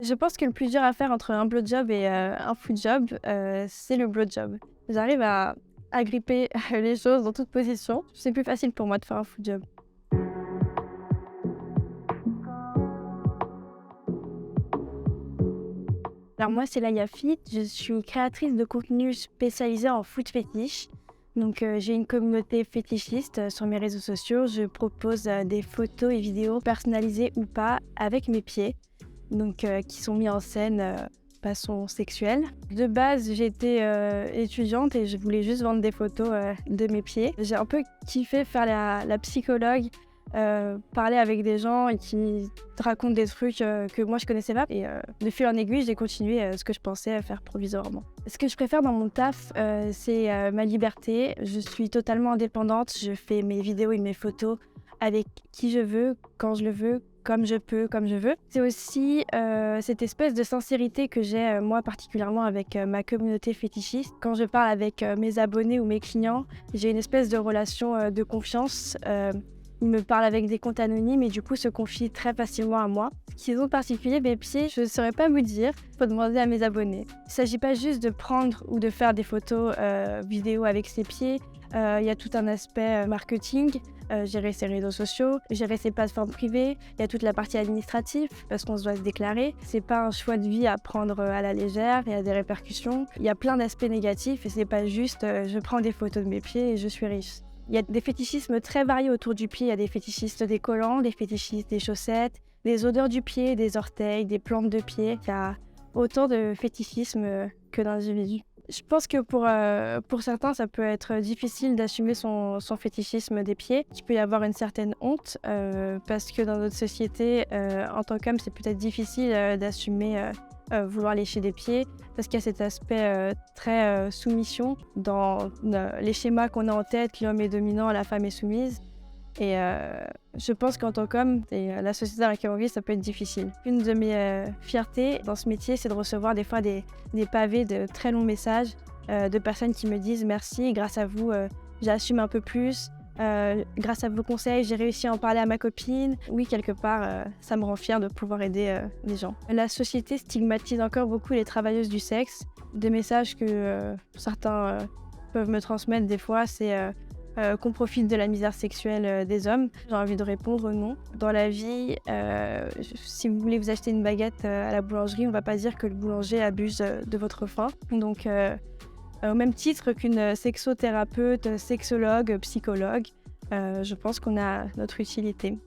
Je pense que le plus dur à faire entre un blowjob et un footjob, c'est le blowjob. J'arrive à agripper les choses dans toute position. C'est plus facile pour moi de faire un footjob. Alors moi, c'est Laïa Fit. Je suis créatrice de contenu spécialisée en foot fétiche. Donc j'ai une communauté fétichiste sur mes réseaux sociaux. Je propose des photos et vidéos personnalisées ou pas avec mes pieds, donc qui sont mis en scène façon sexuelle. De base, j'étais étudiante et je voulais juste vendre des photos de mes pieds. J'ai un peu kiffé faire la psychologue, parler avec des gens et qui te racontent des trucs que moi je connaissais pas. Et de fil en aiguille, j'ai continué ce que je pensais faire provisoirement. Ce que je préfère dans mon taf, c'est ma liberté. Je suis totalement indépendante. Je fais mes vidéos et mes photos avec qui je veux, quand je le veux, comme je peux, comme je veux. C'est aussi cette espèce de sincérité que j'ai, moi particulièrement avec ma communauté fétichiste. Quand je parle avec mes abonnés ou mes clients, j'ai une espèce de relation de confiance. Ils me parlent avec des comptes anonymes et du coup se confient très facilement à moi. Ce qu'ils ont de particulier, mes pieds, je ne saurais pas vous dire. Il faut demander à mes abonnés. Il ne s'agit pas juste de prendre ou de faire des photos vidéo avec ses pieds. Il y a tout un aspect marketing, gérer ses réseaux sociaux, gérer ses plateformes privées. Il y a toute la partie administrative parce qu'on se doit se déclarer. C'est pas un choix de vie à prendre à la légère, il y a des répercussions. Il y a plein d'aspects négatifs et c'est pas juste je prends des photos de mes pieds et je suis riche. Il y a des fétichismes très variés autour du pied. Il y a des fétichistes des collants, des fétichistes des chaussettes, des odeurs du pied, des orteils, des plantes de pied. Il y a autant de fétichismes que d'individus. Je pense que pour certains, ça peut être difficile d'assumer son fétichisme des pieds. Il peut y avoir une certaine honte parce que dans notre société, en tant qu'homme, c'est peut-être difficile d'assumer vouloir lécher des pieds parce qu'il y a cet aspect très soumission dans les schémas qu'on a en tête, que l'homme est dominant, la femme est soumise. Et je pense qu'en tant qu'homme, et la société dans laquelle on vit, ça peut être difficile. Une de mes fiertés dans ce métier, c'est de recevoir des fois des pavés de très longs messages de personnes qui me disent « Merci, grâce à vous, j'assume un peu plus. Grâce à vos conseils, j'ai réussi à en parler à ma copine. » Oui, quelque part, ça me rend fière de pouvoir aider les gens. La société stigmatise encore beaucoup les travailleuses du sexe. Des messages que certains peuvent me transmettre des fois, c'est qu'on profite de la misère sexuelle des hommes. J'ai envie de répondre non. Dans la vie, si vous voulez vous acheter une baguette à la boulangerie, on ne va pas dire que le boulanger abuse de votre faim. Donc, au même titre qu'une sexothérapeute, sexologue, psychologue, je pense qu'on a notre utilité.